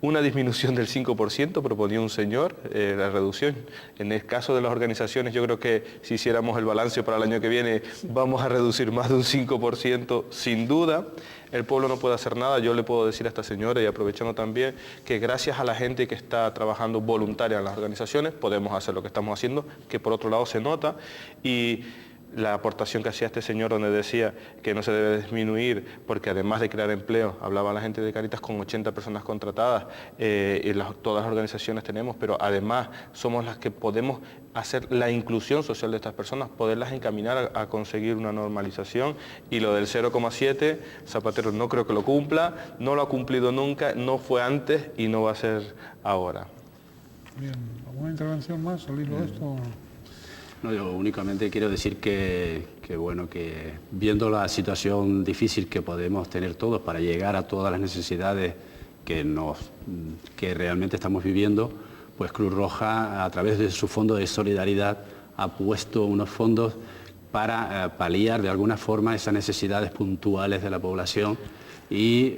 Una disminución del 5% proponía un señor, la reducción. En el caso de las organizaciones, yo creo que si hiciéramos el balance para el año que viene, vamos a reducir más de un 5% sin duda. El pueblo no puede hacer nada. Yo le puedo decir a esta señora, y aprovechando también, que gracias a la gente que está trabajando voluntaria en las organizaciones, podemos hacer lo que estamos haciendo, que por otro lado se nota. Y la aportación que hacía este señor donde decía que no se debe disminuir porque además de crear empleo, hablaba la gente de Cáritas con 80 personas contratadas, todas las organizaciones tenemos, pero además somos las que podemos hacer la inclusión social de estas personas, poderlas encaminar a conseguir una normalización. Y lo del 0,7, Zapatero no creo que lo cumpla, no lo ha cumplido nunca, no fue antes y no va a ser ahora. Bien, ¿alguna intervención más al hilo de esto? No, yo únicamente quiero decir que viendo la situación difícil que podemos tener todos para llegar a todas las necesidades que realmente estamos viviendo, pues Cruz Roja, a través de su fondo de solidaridad, ha puesto unos fondos para paliar de alguna forma esas necesidades puntuales de la población y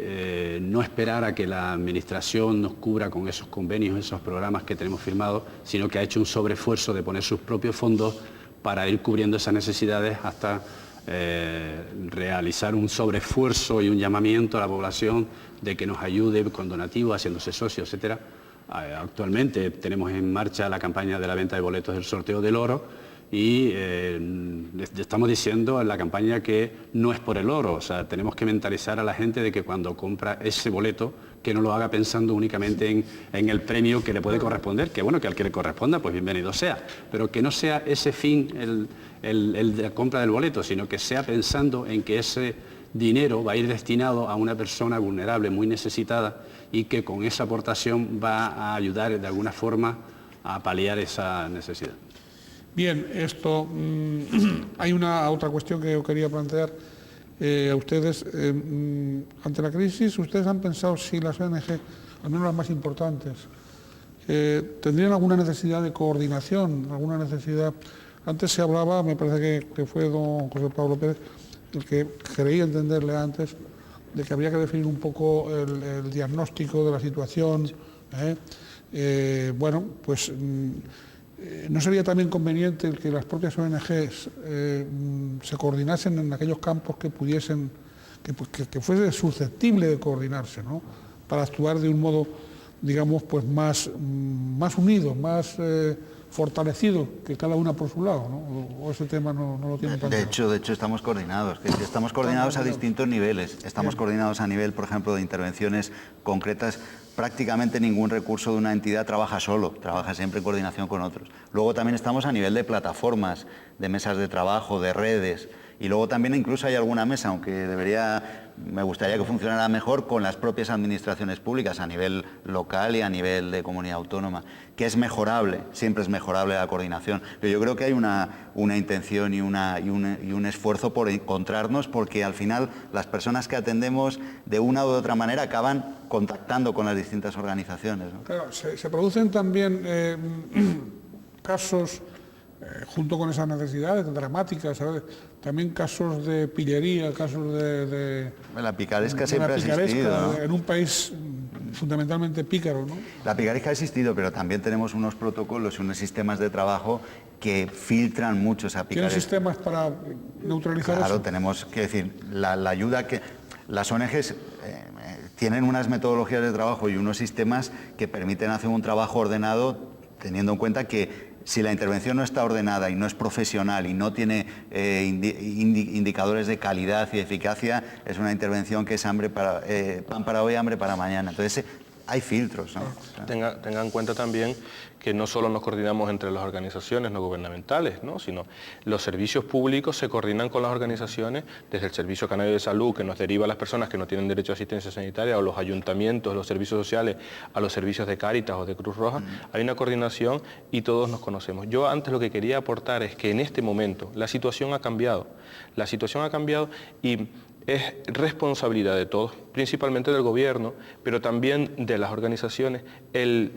no esperar a que la administración nos cubra con esos convenios, esos programas que tenemos firmados, sino que ha hecho un sobreesfuerzo de poner sus propios fondos para ir cubriendo esas necesidades hasta realizar un sobreesfuerzo y un llamamiento a la población de que nos ayude con donativos, haciéndose socios, etcétera. Actualmente tenemos en marcha la campaña de la venta de boletos del sorteo del oro y estamos diciendo en la campaña que no es por el oro, o sea, tenemos que mentalizar a la gente de que cuando compra ese boleto, que no lo haga pensando únicamente en el premio que le puede corresponder, que bueno, que al que le corresponda, pues bienvenido sea, pero que no sea ese fin el de la compra del boleto, sino que sea pensando en que ese dinero va a ir destinado a una persona vulnerable, muy necesitada, y que con esa aportación va a ayudar de alguna forma a paliar esa necesidad. Bien, esto hay una otra cuestión que yo quería plantear a ustedes. Ante la crisis, ¿ustedes han pensado si las ONG, al menos las más importantes, tendrían alguna necesidad de coordinación, alguna necesidad? Antes se hablaba, me parece que fue don José Pablo Pérez, el que creía entenderle antes, de que había que definir un poco el diagnóstico de la situación. Bueno, pues ¿no sería también conveniente el que las propias ONGs se coordinasen en aquellos campos que pudiesen, que fuese susceptible de coordinarse, ¿no?, para actuar de un modo, digamos, pues más unido, más fortalecido, que cada una por su lado, ¿no? O ese tema no lo tienen tan claro. De hecho estamos coordinados, estamos coordinados a distintos niveles. Estamos coordinados a nivel, por ejemplo, de intervenciones concretas. Prácticamente ningún recurso de una entidad trabaja solo, trabaja siempre en coordinación con otros. Luego también estamos a nivel de plataformas, de mesas de trabajo, de redes, y luego también incluso hay alguna mesa, aunque me gustaría que funcionara mejor, con las propias administraciones públicas a nivel local y a nivel de comunidad autónoma, que es mejorable, siempre es mejorable la coordinación. Pero yo creo que hay una intención y un esfuerzo por encontrarnos, porque al final las personas que atendemos de una u otra manera acaban contactando con las distintas organizaciones, ¿no? Claro, se producen también casos, junto con esas necesidades dramáticas, ¿sabes?, también casos de pillería, casos de la picaresca siempre ha existido, ¿no?, en un país fundamentalmente pícaro, ¿no? La picaresca ha existido, pero también tenemos unos protocolos y unos sistemas de trabajo que filtran mucho esa picaresca. ¿Tienen sistemas para neutralizar eso? Claro, tenemos que decir, la ayuda que las ONGs tienen unas metodologías de trabajo y unos sistemas que permiten hacer un trabajo ordenado, teniendo en cuenta que si la intervención no está ordenada y no es profesional y no tiene indicadores de calidad y eficacia, es una intervención que es pan para hoy, hambre para mañana. Entonces hay filtros, ¿no? Tenga en cuenta también que no solo nos coordinamos entre las organizaciones no gubernamentales, ¿no?, sino los servicios públicos se coordinan con las organizaciones, desde el Servicio Canario de Salud, que nos deriva a las personas que no tienen derecho a asistencia sanitaria, o los ayuntamientos, los servicios sociales, a los servicios de Cáritas o de Cruz Roja. Hay una coordinación y todos nos conocemos. Yo antes lo que quería aportar es que en este momento la situación ha cambiado. La situación ha cambiado y es responsabilidad de todos, principalmente del gobierno, pero también de las organizaciones, el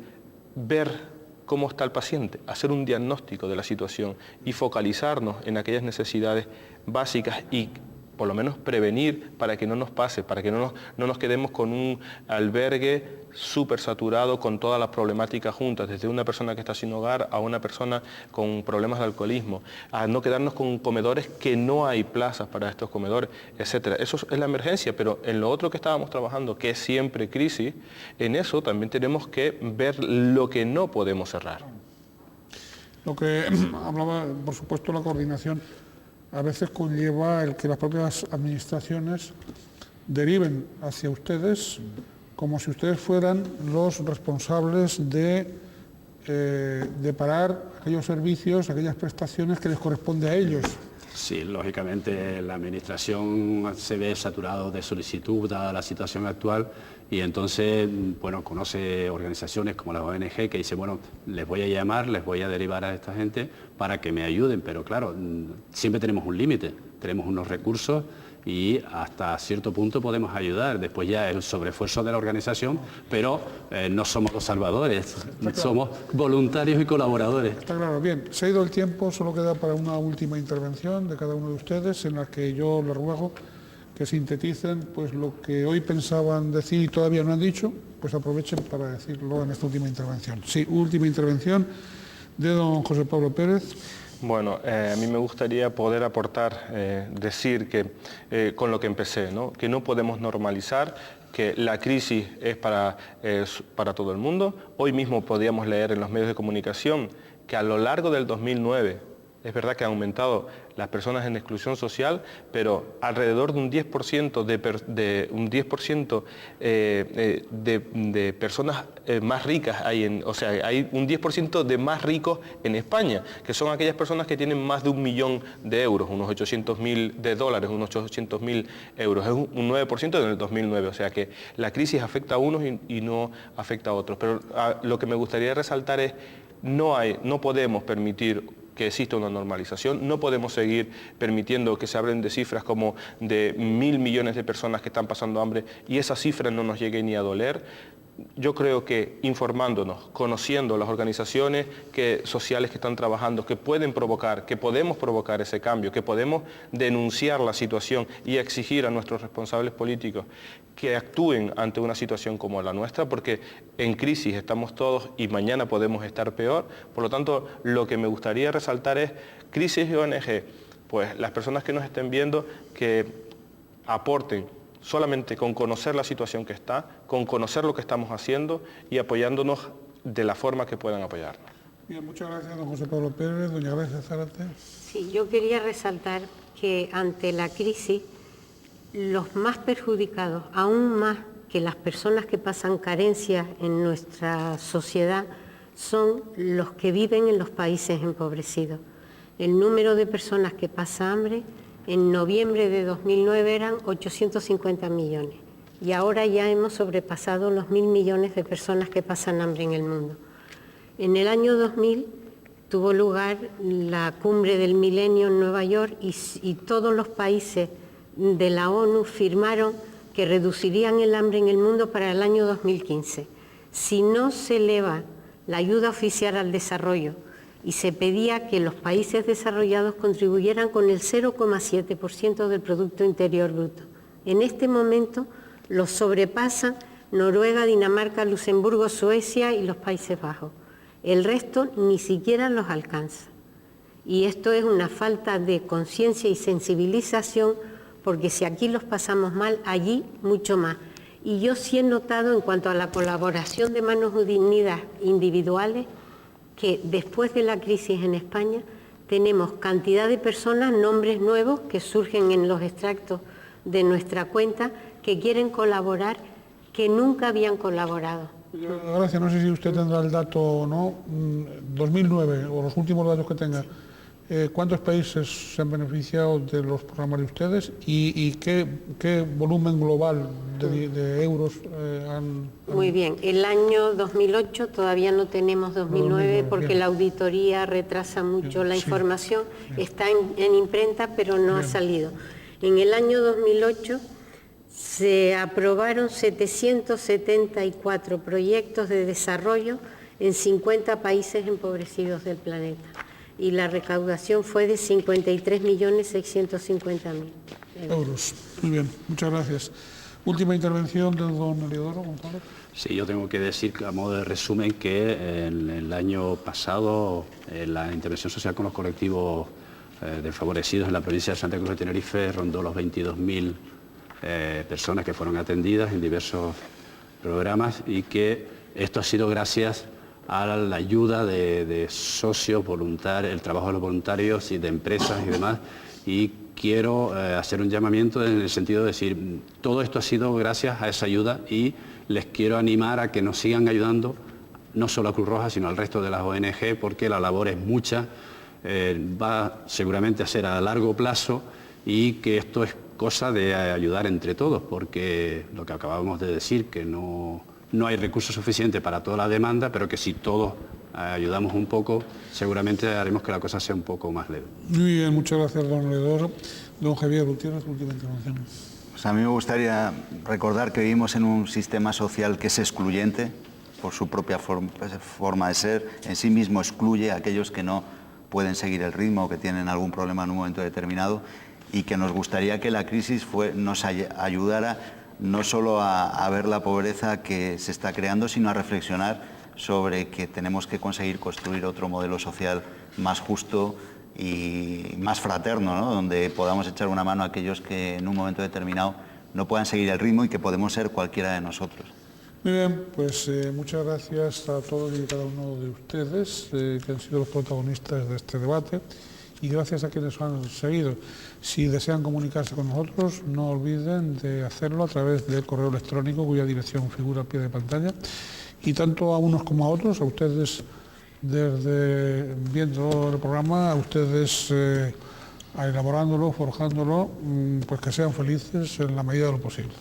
ver cómo está el paciente, hacer un diagnóstico de la situación y focalizarnos en aquellas necesidades básicas y por lo menos prevenir para que no nos pase, para que no nos quedemos con un albergue súper saturado con todas las problemáticas juntas, desde una persona que está sin hogar a una persona con problemas de alcoholismo, a no quedarnos con comedores que no hay plazas para estos comedores, etcétera. Eso es la emergencia, pero en lo otro que estábamos trabajando, que es siempre crisis, en eso también tenemos que ver lo que no podemos cerrar. Lo que hablaba, por supuesto, la coordinación a veces conlleva el que las propias administraciones deriven hacia ustedes como si ustedes fueran los responsables de parar aquellos servicios, aquellas prestaciones que les corresponde a ellos. Sí, lógicamente la administración se ve saturado de solicitud dada la situación actual y entonces, bueno, conoce organizaciones como las ONG que dicen, bueno, les voy a llamar, les voy a derivar a esta gente para que me ayuden, pero claro, siempre tenemos un límite, tenemos unos recursos y hasta cierto punto podemos ayudar. Después ya es el sobreesfuerzo de la organización, pero no somos los salvadores, somos voluntarios y colaboradores. Está claro. Bien, se ha ido el tiempo, solo queda para una última intervención de cada uno de ustedes, en la que yo les ruego que sinteticen pues lo que hoy pensaban decir y todavía no han dicho, pues aprovechen para decirlo en esta última intervención. Sí, última intervención de don José Pablo Pérez. Bueno, a mí me gustaría poder aportar, decir que con lo que empecé, ¿no?, que no podemos normalizar, que la crisis es para todo el mundo. Hoy mismo podíamos leer en los medios de comunicación que a lo largo del 2009, es verdad que han aumentado las personas en exclusión social, pero alrededor de un 10% de personas más ricas hay o sea, hay un 10% de más ricos en España, que son aquellas personas que tienen más de 1 millón de euros, unos 800.000 dólares, unos 800.000 euros, es un 9% en el 2009, o sea que la crisis afecta a unos y no afecta a otros. Pero lo que me gustaría resaltar es no podemos permitir que exista una normalización. No podemos seguir permitiendo que se hablen de cifras como de 1.000 millones de personas que están pasando hambre y esas cifras no nos lleguen ni a doler. Yo creo que informándonos, conociendo las organizaciones sociales que están trabajando, que pueden provocar, que podemos provocar ese cambio, que podemos denunciar la situación y exigir a nuestros responsables políticos que actúen ante una situación como la nuestra, porque en crisis estamos todos y mañana podemos estar peor. Por lo tanto, lo que me gustaría resaltar es crisis y ONG, pues las personas que nos estén viendo que aporten solamente con conocer la situación que está, con conocer lo que estamos haciendo y apoyándonos de la forma que puedan apoyarnos. Bien, muchas gracias, don José Pablo Pérez. Doña Gracia Zárate. Sí, yo quería resaltar que ante la crisis, los más perjudicados, aún más que las personas que pasan carencias en nuestra sociedad, son los que viven en los países empobrecidos. El número de personas que pasa hambre en noviembre de 2009 eran 850 millones y ahora ya hemos sobrepasado los 1.000 millones de personas que pasan hambre en el mundo. En el año 2000 tuvo lugar la cumbre del milenio en Nueva York y todos los países de la ONU firmaron que reducirían el hambre en el mundo para el año 2015. Si no se eleva la ayuda oficial al desarrollo y se pedía que los países desarrollados contribuyeran con el 0,7% del Producto Interior Bruto. En este momento los sobrepasan Noruega, Dinamarca, Luxemburgo, Suecia y los Países Bajos. El resto ni siquiera los alcanza. Y esto es una falta de conciencia y sensibilización, porque si aquí los pasamos mal, allí mucho más. Y yo sí he notado en cuanto a la colaboración de manos unidas individuales, que después de la crisis en España tenemos cantidad de personas, nombres nuevos que surgen en los extractos de nuestra cuenta, que quieren colaborar, que nunca habían colaborado. Gracias, no sé si usted tendrá el dato o no, 2009 o los últimos datos que tenga. ¿Cuántos países se han beneficiado de los programas de ustedes y qué volumen global de euros han...? Muy bien, el año 2008 todavía no tenemos 2009 porque bien. La auditoría retrasa mucho la información, está en imprenta pero no ha salido. En el año 2008 se aprobaron 774 proyectos de desarrollo en 50 países empobrecidos del planeta. Y la recaudación fue de 53.650.000 euros. Muy bien, muchas gracias. Última intervención de don Eliodoro Gonzalo. Sí, yo tengo que decir, a modo de resumen, que en el año pasado la intervención social con los colectivos desfavorecidos en la provincia de Santa Cruz de Tenerife rondó los 22.000 personas que fueron atendidas en diversos programas y que esto ha sido gracias a la ayuda de socios, voluntarios, el trabajo de los voluntarios y de empresas y demás. Y quiero hacer un llamamiento en el sentido de decir, todo esto ha sido gracias a esa ayuda y les quiero animar a que nos sigan ayudando, no solo a Cruz Roja, sino al resto de las ONG, porque la labor es mucha, va seguramente a ser a largo plazo y que esto es cosa de ayudar entre todos, porque lo que acabamos de decir, que no hay recursos suficientes para toda la demanda, pero que si todos ayudamos un poco, seguramente haremos que la cosa sea un poco más leve. Muy bien, muchas gracias, don Eliodoro. Don Javier Gutiérrez, última intervención. Pues a mí me gustaría recordar que vivimos en un sistema social que es excluyente por su propia forma de ser, en sí mismo excluye a aquellos que no pueden seguir el ritmo o que tienen algún problema en un momento determinado, y que nos gustaría que la crisis nos ayudara no solo a ver la pobreza que se está creando, sino a reflexionar sobre que tenemos que conseguir construir otro modelo social más justo y más fraterno, ¿no? Donde podamos echar una mano a aquellos que en un momento determinado no puedan seguir el ritmo y que podemos ser cualquiera de nosotros. Muy bien, pues muchas gracias a todos y cada uno de ustedes que han sido los protagonistas de este debate, y gracias a quienes han seguido. Si desean comunicarse con nosotros, no olviden de hacerlo a través del correo electrónico cuya dirección figura al pie de pantalla, y tanto a unos como a otros, a ustedes desde viendo el programa, a ustedes elaborándolo, forjándolo, pues que sean felices en la medida de lo posible.